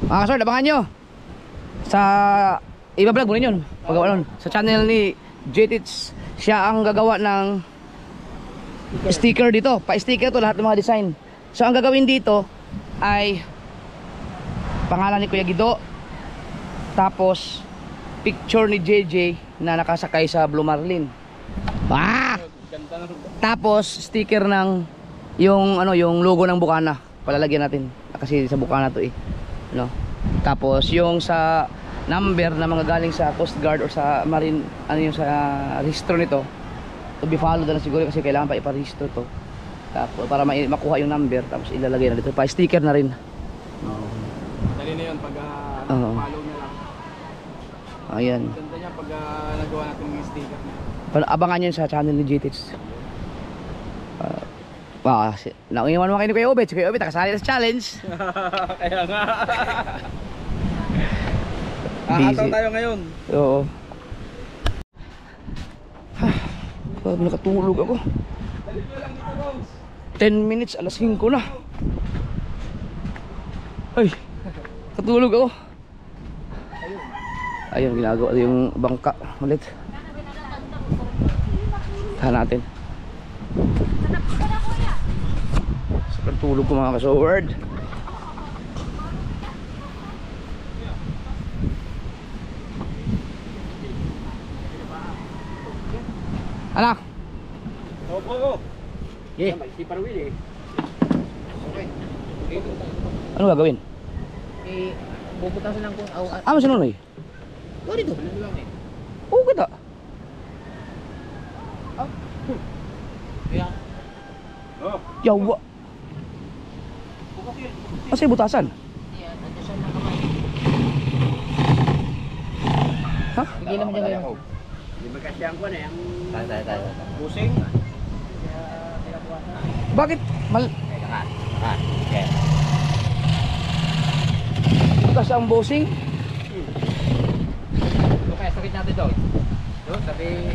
Mga kasor, abangan nyo sa iba-vlog mo rin yun. Pagawa nun sa channel ni JTits. Siya ang gagawa ng sticker dito. Pa-sticker to lahat ng mga design. So ang gagawin dito ay pangalan ni Kuya Guido, tapos picture ni JJ na nakasakay sa Blue Marlin. Tapos sticker ng yung logo ng Bukana. Palalagyan natin kasi sa Bukana to no. Tapos yung sa number na mga galing sa Coast Guard or sa Marine, yung sa registro nito, to be followed na siguro kasi kailangan pa iparehistro to. Tapos para makuha yung number, tapos ilalagay na dito pa sticker na rin. Dali na yun pag follow na lang. Ayan. Ganda niya pag nagawa natin yung sticker na. Abangan nyo sa channel ni JTits. Nakiyaman mo kayo ni Kuya Obet. Si Kuya Obet nakasali na sa challenge. Kaya nga. Busy. Tayo ngayon. Oo. Nakatulog ako. 10 minutes, alas 5 na. Ay, katulog ako. Ayun, ginagawa yung bangka ulit. Tahan natin. Sa katulog ko mga kasoward. Anak. Opo. Yeah. Si Parwil Okay. Ano gagawin? Bubutasan lang kung Ano sinunoy? oh, dito. Oo kita. Yeah. Yawa. Kasi butasan. Yeah, nandiyan na kamay. Ha? Bigyan mo dyan kayo. Di ba kasi ang kuwan Tayo. Pusing. Bakit? Okay. Butas ang bossing? Okay, sakit natin doon. Doon, sabi...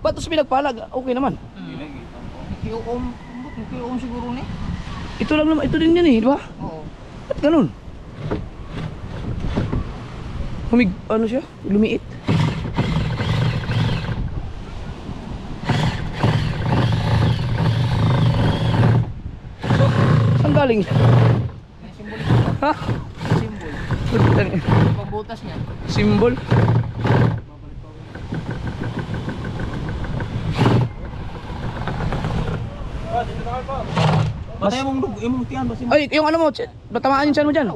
Ba't ito pinagpalag? Okay naman. Kiyoom siguro ni. Ito lang naman, ito din yan di ba? Oo. Ba't ganun? Ano siya? Lumiit. Saan galing? May simbol ito. Ha? Simbol. Pagbutas niya. Simbol? Batay mong tiyan ba si Ay, yung ano mo, batamaan yung chan mo dyan.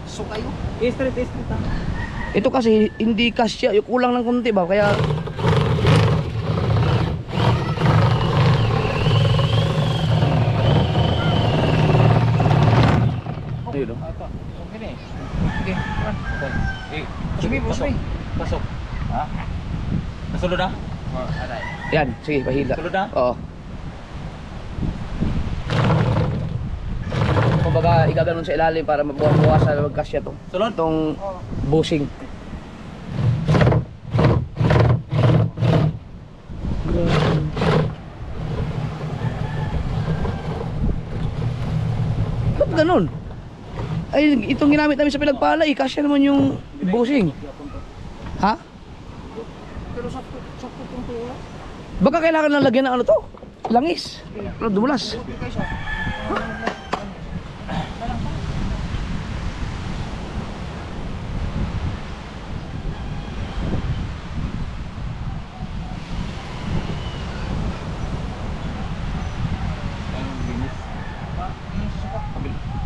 So kayo? Street ha. Ito kasi hindi kasya, yung kulang ng konti ba? Kaya ayun o. Okay na eh. Sige, run. Sige, Pasok. Ha? Nasulod na? Yan, sige, pahila. Sulod na? Oo. Kumbaga, igaganon sa ilalim para mabuwasan na magkasya to. Sulod? Itong bushing. Ba't ganun? Ay, itong ginamit namin sa pinagpala, kasya naman yung bushing. Ha? Pero sakto itong tuwa. Baka kailangan na lagyan ng ano to? Langis. Dumulas. Okay siya.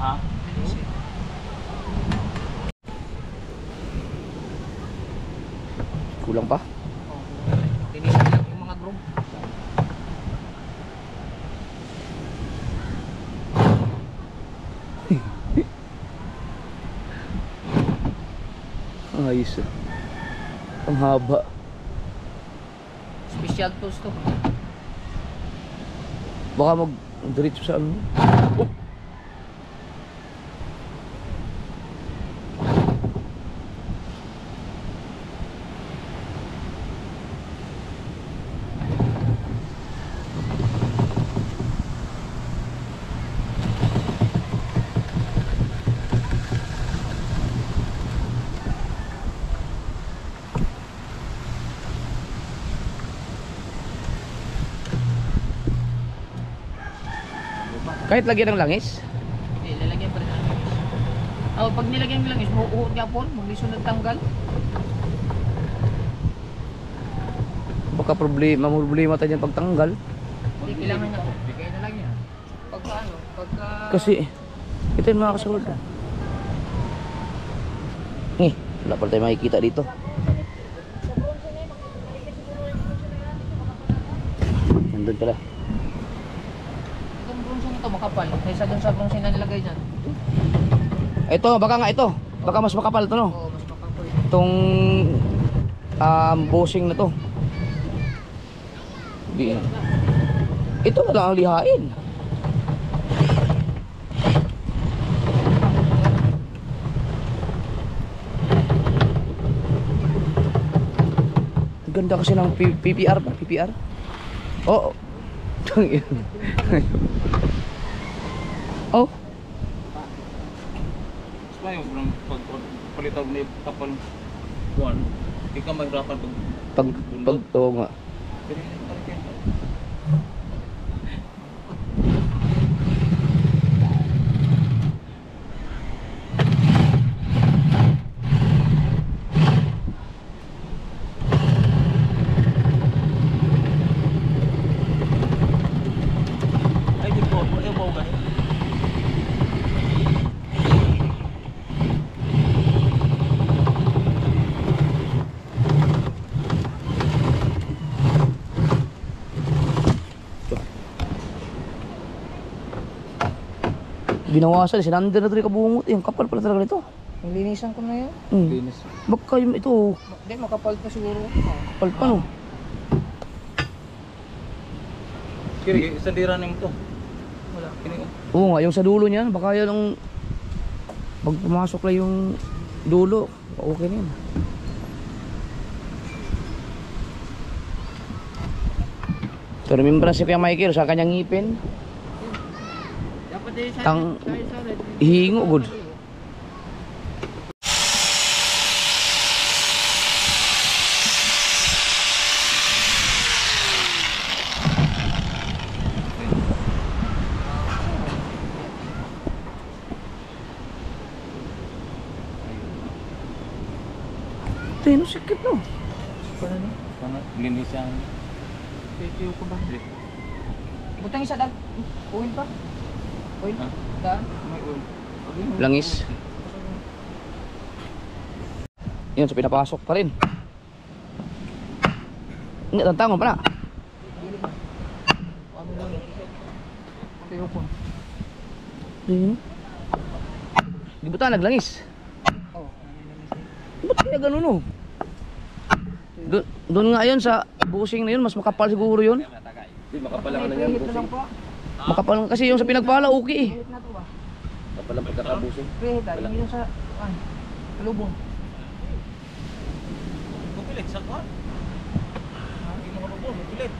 Ha? Kulang pa? Tinisin lang yung mga group. Ayos ah. Ang haba. Special tools to. Baka diretso sa ano. Oh. Kahit lagyan ng langis? Eh, lalagyan pa rin ng langis. Oh, pag nilagyan ng langis, mahuhod ka po, maglisunod tanggal. Baka problema tayo dyan pagtanggal. Hindi kailangan niya. Bigay na lang yan. Pagka ano, pagka... Kasi, ito yung mga kasunod. Wala pala tayo makikita dito. Nandun pala. Itong bronze nito makapal. Kaysa dun sa bronze na nilagay dyan. Ito, baka nga ito. Baka mas makapal ito, no? Oo, mas makapal. Itong bushing na to. Ito na lang ang lihain. Ang ganda kasi ng PPR ba? PPR? Oo. Oh. Mas yung pagpalitaw ni kapal kuwan. Hindi ka mahirapan Pag oo nga. Ay, di po. Ayaw ba ugat? Binawasan, sinander na ito yung kabungot. Yung kapal pala talaga nito. Yung linisan ko na yun. Linis. Baka yung ito, Hindi, makapal pa siguro. kapal pa no. Kiri, sa dira nimo to. Wala. Kini Oo nga, yung sa dulo niyan, baka yan ang pag pumasok lang yung dulo, okay na yan. So, remember si Kuya Michael sa kanyang ngipin, Dapat din sa... tang hingo good. Tino sikip no. linis yang Titiyo ko ba? Butang isa dag. Oil pa? Oil? Ha? Daan? may oil. Langis. Yun, so pinapasok pa rin. Hindi, tantangon pa na. Ano lang? Titiyo ko. Yun. Di ba tayo naglangis? Oo. Ba't kaya ganun no? Doon nga yun sa busing na yun, mas makapal siguro yun. Di makapala ka na yan. Preheat na lang po. Makapal kasi yung sa pinagpala, okay eh. Preheat na to ba? Kapalang pagkakabusing. Preheat ah. Yung sa... Ano? Kalubong. Bukilit sa kuwan. Hindi mo kalubong, bukilit.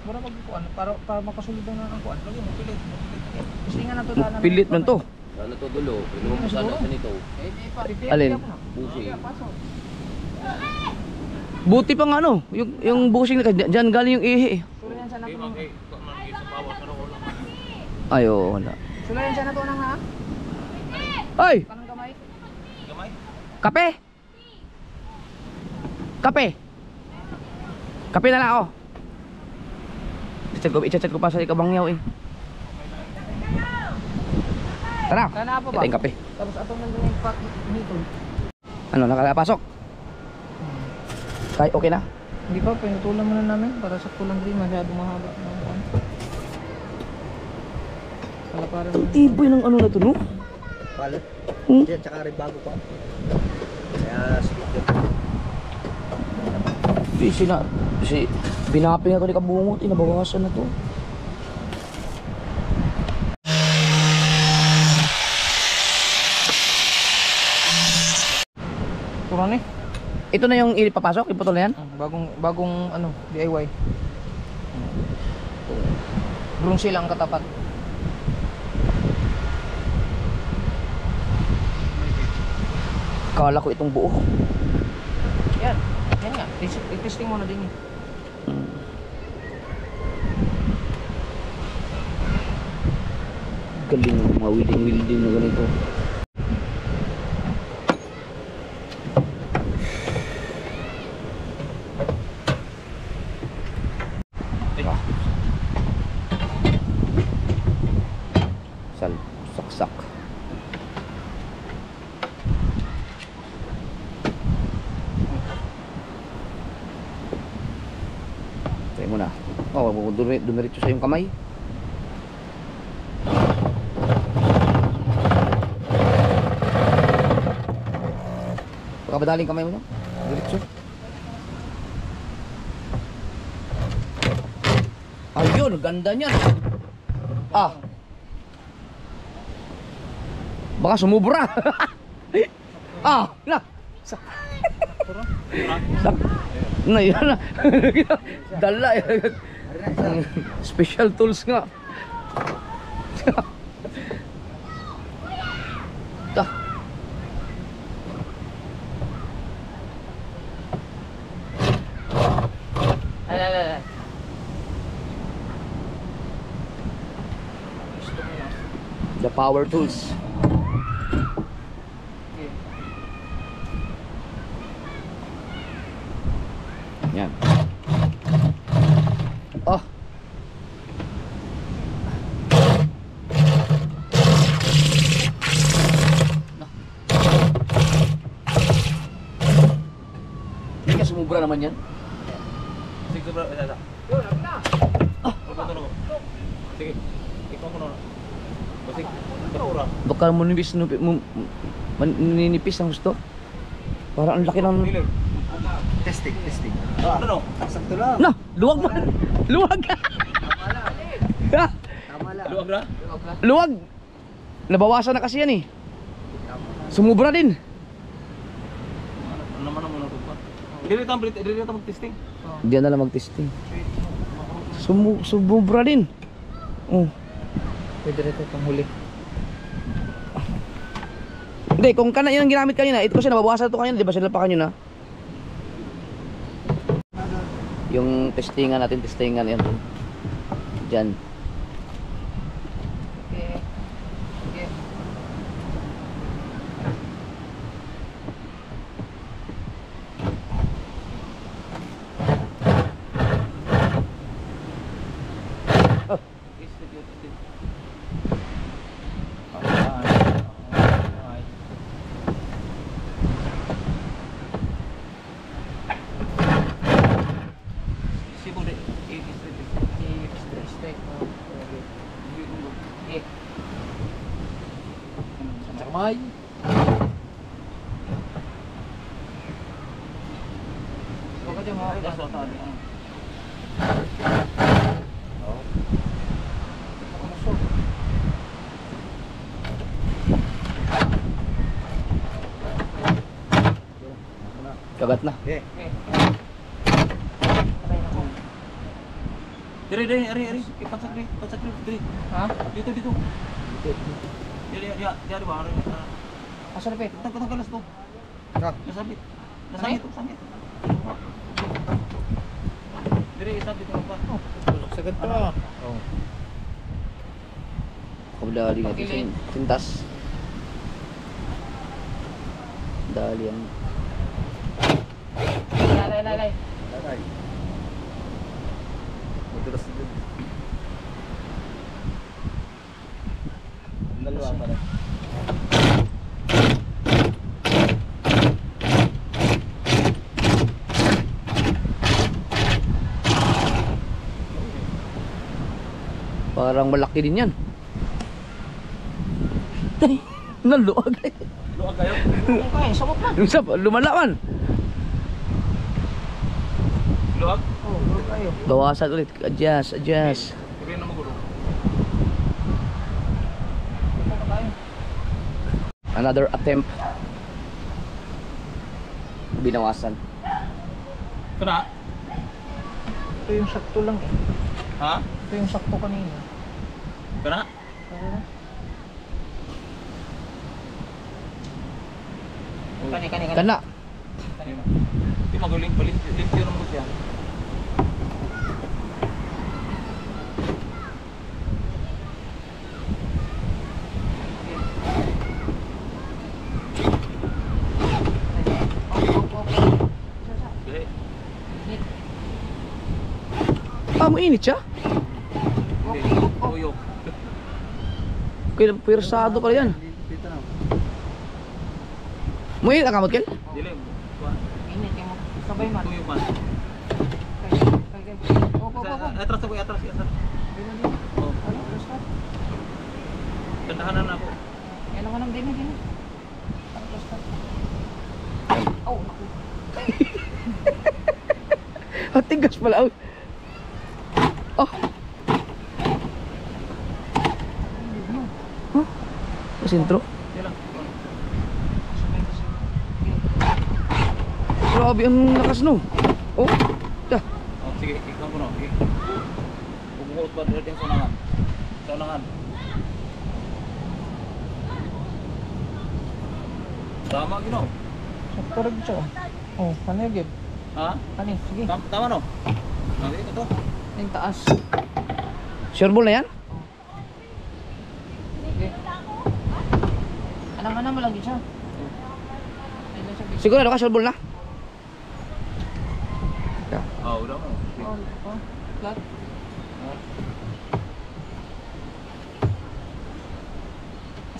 Mura magkuhan para makasulod na ang kuhan. Lagi mo pilit. Gusto nga na to daan. Pilit man to. Ano to dulo? Pinuha mo sana sa nito. Eh, di pa. Repair Alin? ko na. Busing. Pasok. Buti pa nga ano, yung busing na dyan galing yung ihi eh. Sulayan sana to nang... Sa bawah sa ulo. Ay, oo, wala. Sulayan sana to nang ha? Ay! Kanang gamay? Gamay? Kape! Kape! Kape na lang ako. I-chat ko pa sa ikabangyaw eh. Tara! Kana pa ba? Ito yung kape. Tapos atong nandun yung pak nito. Ano, nakapasok? Kay, okay na? Hindi pa, pinutulan muna namin para sa kulang din masyadong mahaba. Pala para Ang tibay ng ano na to, no? Pala. Hmm? Diyan, tsaka rin bago pa. Kaya sige. Binaping ako ni kabungot, inabawasan na to. Kurang eh. Ito na yung ipapasok, iputol na yan? Bagong ano, DIY. Bronze lang katapat. Kala ko itong buo. Yan. Yan nga. I-testing mo na din eh. Galing ng mga welding na ganito. Ah. Saksak. Try mo na. Oh, dumiretso sa iyong kamay. Baka madaling kamay mo no? Diretso. Ayun, ganda niyan. Ah. Baka sumubra. Ah, na. Sak. Na yan na. Dala. Special tools nga. Tah. Ay. The power tools. Yan. Oh. Hindi ka sumubra naman yan. Sige bro, isa. Sige. Ikaw mo na. Basig. Kapura. Baka maninipis ang gusto. Parang ang laki ng... Dili. Testing. Ano no? Sakto lang. Na, luwag man. Luwag. Tama lang. Luwag na? Luwag. Nabawasan na kasi yan eh. Sumubra din. Ano naman ang muna ito pa? Dili tayo mag-testing. Hindi na lang mag-testing. Sumubra din. Oh. Pwede rin ito pang huli. Hindi, kung kana yun ang ginamit kanina, ito kasi nababawasan ito kanina, di ba sila pa kanina? Yung testingan yan. Diyan. Okay. Okay. Sibong de. Straight. Okay. Sa kamay. Huwag ka dyan mga That's what I mean. Kagat na. Okay. Diri. Pansak diri. Ha? Dito. Diri ba? Asa na pet? Tanggalas to. Nasabit. Sangit. Diri isabit ko pa. Sagad pa. Oh. Kabdali natin sintas. Dali yan. Lay. Alay. Madulas din. Dalawa pa rin. Parang malaki din yan. Naluwag. Luwag kayo. Okay, sabot na. Yung sab, lumalaman. Luwag. Oh, luwag kayo. Bawasan ulit. Adjust. Sabihin na magulo. Punta tayo. Another attempt. Binawasan. Kana? Ito yung sakto lang eh. Ha? Ito yung sakto kanina. Kana? Kani. Kana. Di magaling palit. Limpyo naman siya. mo init siya? Hindi. Tuyok. Kaya pirsado pala yan. Dito na. Mo init ang kamot, Kel? Dili. Kuan. Init kayo mo. Sabay man. Tuyok man. Kay. Opo. Atras na ko, atras. Oh. Ano? Basta. Tandahanan ako. Yan naman ang din. Ano basta? Oh, naku. Ang tigas pala. Oh. Huh? Sintro? Di lang. Grabe ang lakas no. Oh. Da. Oh, sige, ikaw ko no. Bumuot ba dito yung sunangan? Sunangan. Tama gino. Turog siya. Oh, kanil gib. Ha? Kanil, sige. Tama no? Ano ito? Yung taas. Sure ball na yan? Sige. Anang-anang mo lang din siya. Ayun lang siya. Sigurado ka sure ball na? Ah, udah mo. Oh, flat.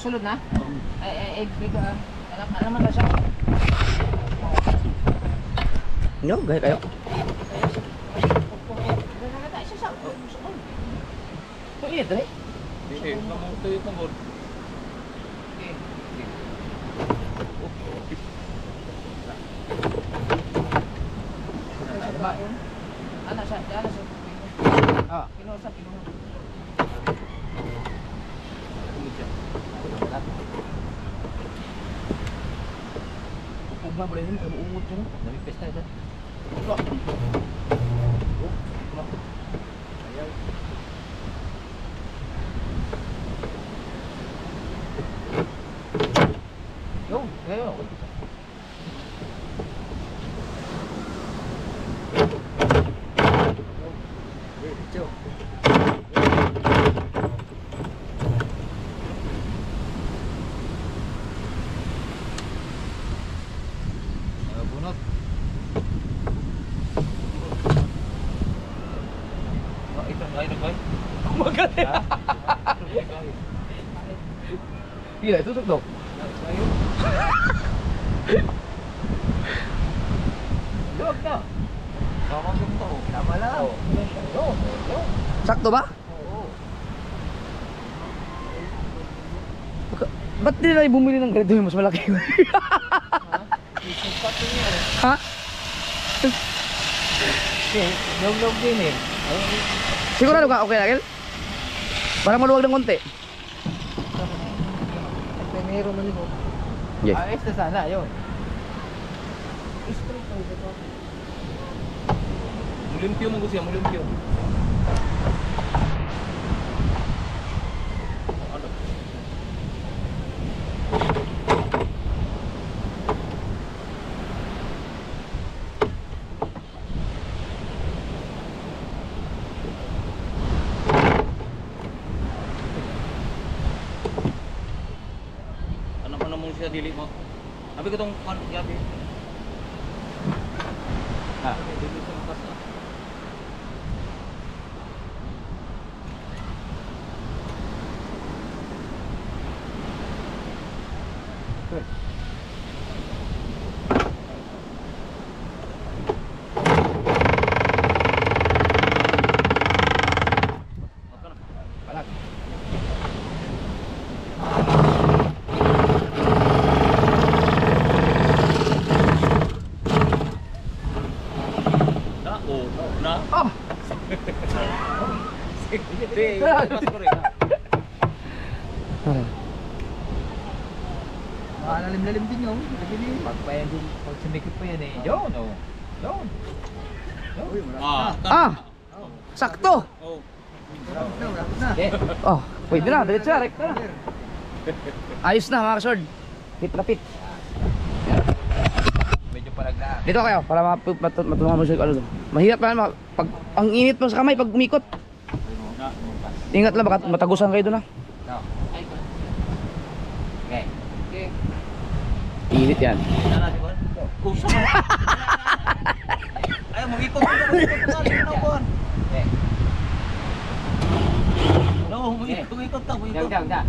Sulod na? Ay, big, alam mo na siya. Nyo, gaya kayo. Oh, init rin. Hindi, kamu tuyok mo. Ano siya? Ah. Pinusa. Ugma boleh din, kamu umut siya no? Dami pesta ito. Yo, kayo. Bunot. Ito, ay nagay. Magaling. Gila, tusok daw. Luwag na. Tama ganito. Tama lang. Yo. Sakto ba? Oo. Ba't di na bumili ng ganito yung mas malaki? Ha? Log din eh. Sigurado ka okay na, Kel? Parang maluwag ng konti. Primero man ito. Yes. Ayos na sana, yun. Straight na ito. Mulimpyo mo siya, mulimpyo. Ano? Ano pa naman siya dili mo? Abi ko tong gabi. Ah, dili sa makas na. Na, oh, na. Oh! Hindi, pas ko rin. Lalim-lalim din yun. Pag pa yan din, pag sumikip pa yan eh. Yun, oh. Yun. Ah, Ah! Sakto! oh. Oh, pwede na, diretso na, rekta na. Ayos na mga kasord. Fit na fit. Medyo palaglaan. Dito kayo, para matumaman mo siya ano doon. Mahirap pa naman, pag, ang init mo sa kamay pag umikot. Ingat lang, baka matagusan kayo doon ha. No. Okay. Okay. Init yan. Nana, di ba? Kusa mo. Ayaw mo ikot. Okay. Umikot ka, umikot. Diyan, diyan.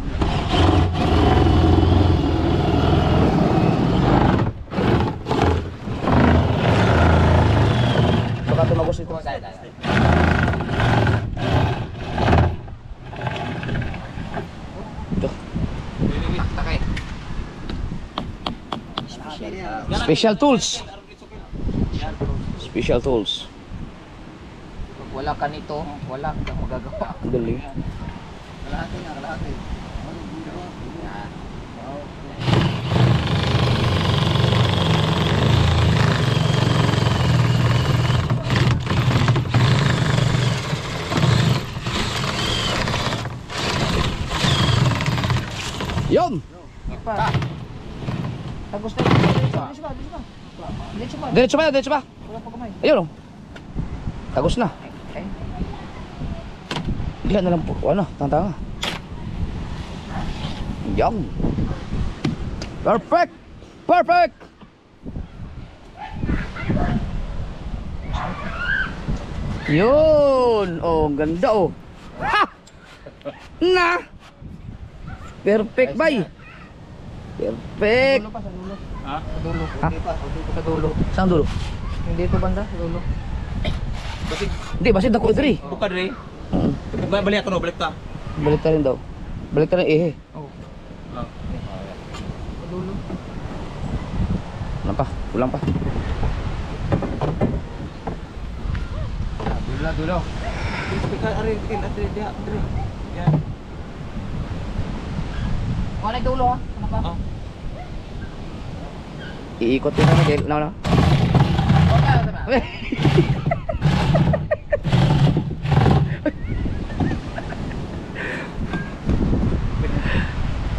Baka tumagos ito. Ito. Takay. Special tools. Special tools. Pag wala ka nito, wala kang magagawa. Ang galing. Kalahati na, kalahati. Yan. Yun! Pa. Tapos na. Diretso ba? Diretso ba? Diretso ba? Diretso ba? Wala pa kamay. Ayun oh. Tagos na. Okay. Diyan na lang po. Ano? Tanga-tanga. Yan. Perfect! Perfect! Yun! Oh, ang ganda oh. Ha! Na! Perfect, bay! Perfect! Sa dulo pa, sa dulo. Ha? Sa dulo. Ha? Sa dulo. Saan dulo? Hindi ito banda, sa dulo. Basig. Hindi, basta dako diri. Buka dre. Balik ako no, balik ta. Balik ka rin daw. Balik ka rin ehe. Oh. Ah. Sa dulo. Ano pa? Kulang pa. Dulo, dulo. Bika ari dre dia dre. Yan. Wala yung dulo ha? Ano pa? Ah. Iikot din na gel. No, no. Wala, tama.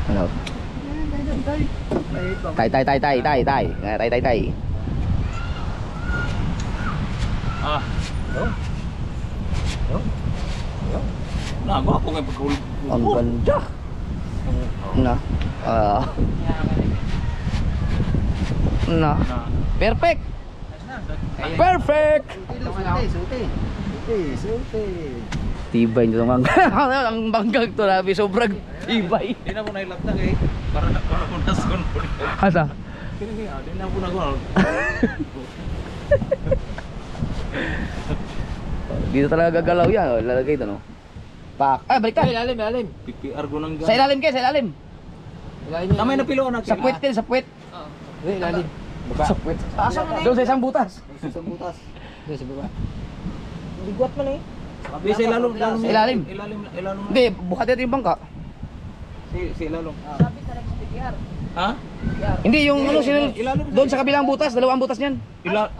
Ano? Tay. Tay. Ah. Nah, gua ako ngayon pagkulit. Ang ganda. Na. Ah. Na. Nah. Perfect. Perfect. Sulti. Tibay nito ang ang banggang to labi sobrang tibay. Di na mo nailagtag eh. Para mo nasun po. Asa? Kini di na po nagol. Dito talaga gagalaw yan. Oh, lalagay ito no. Pak. Ay, balik ka. Ilalim, ilalim. PPR ko nang Sa ilalim kayo, sa ilalim. Ilalim. Tamay na pilo na. Sa puwet kayo, sa puwet. Ilalim. Sa puwet. Asa mo na Doon sa isang butas. Isang butas. Doon sa baba. Ligot mo na eh. Di sa ilalom, ilalom. Sa ilalim. Ilalom. Hindi, buhat natin yung bangka. Si ilalom. Sabi talaga sa PPR. Ha? Hindi, yung ano, Ilalim. doon sa kabilang butas, dalawang butas niyan. Ila.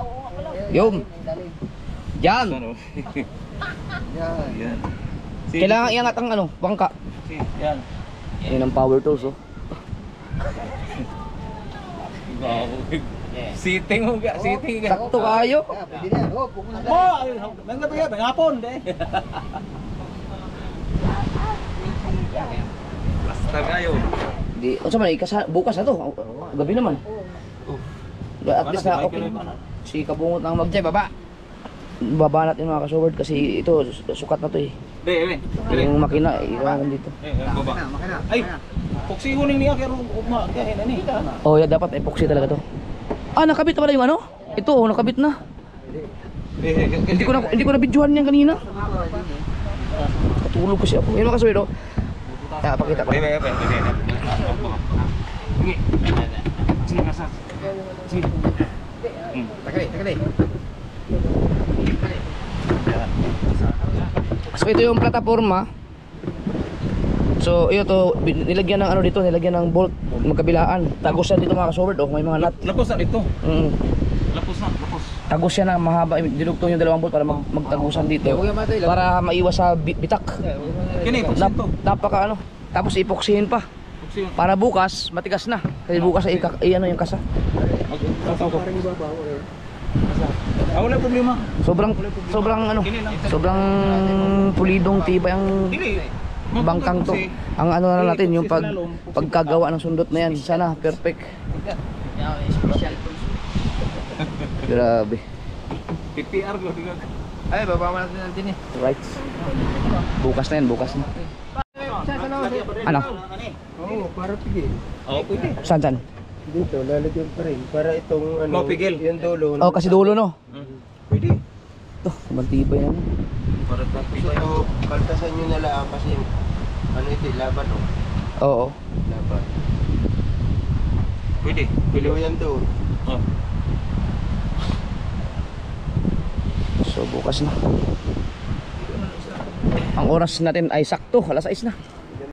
Yung. Ilalim. Yan. Ano? Yan. Yan. Kailangan iangat ang ano, bangka. Yan. Yan ang power tools oh. Sitting mo ga, sitting ga. Sakto kayo. Pwede na. Oh, pumunta na. Mo, mangga pa yan, hapon de. Basta kayo. Di, unsa man bukas na to. Gabi naman. At least na okay. Si kabungot nang mag baba. Baba natin mga kasoward kasi ito sukat na to eh. De. Yung makina iwan dito. Baba. Makina. Ay, puksihuning niya kaya kaya ani. Oh, ya dapat epoxy talaga to. Ah, nakabit na pala yung ano? Ito, oh, nakabit na. Hindi ko na videohan niyan kanina. Katulog kasi ako. Yan mga kasoward oh. Ya, pakita ko. Sige, kasar. Sige. Takali. So ito yung plataforma. So ito to nilagyan ng ano dito, nilagyan ng bolt magkabilaan. Tagos yan dito mga kasoward oh, may mga nut. Lapos na dito. Lapos. Tagos yan na mahaba, dinugtong yung dalawang bolt para magtagusan dito. Para maiwas sa bitak. Kini to. Napaka ano. Tapos ipoksihin pa. Puksihon. Para bukas matigas na. Kasi bukas ay ano yung kasa. Wala problema. Sobrang ano, sobrang pulidong tibay ang Dili. bangkang to. Ang ano na natin yung pagkagawa ng sundot na yan. Sana perfect. Grabe. PPR ko Ay, baba mo natin natin eh. Right. Bukas na yan, bukas na. Ano? Oo, para pigil. Oo, pwede. Saan? Dito, lalagyan pa rin. Para itong ano, Mapigil. yung dulo. Oh, kasi dulo no. Pwede. Ito, mantibay na. Para tapos Ito, kaltasan nyo na lang kasi ano ito, laban o. Oo. Laban. Pwede. Pilo yan to. Oh. So bukas na. Ang oras natin ay sakto, alas 6 na.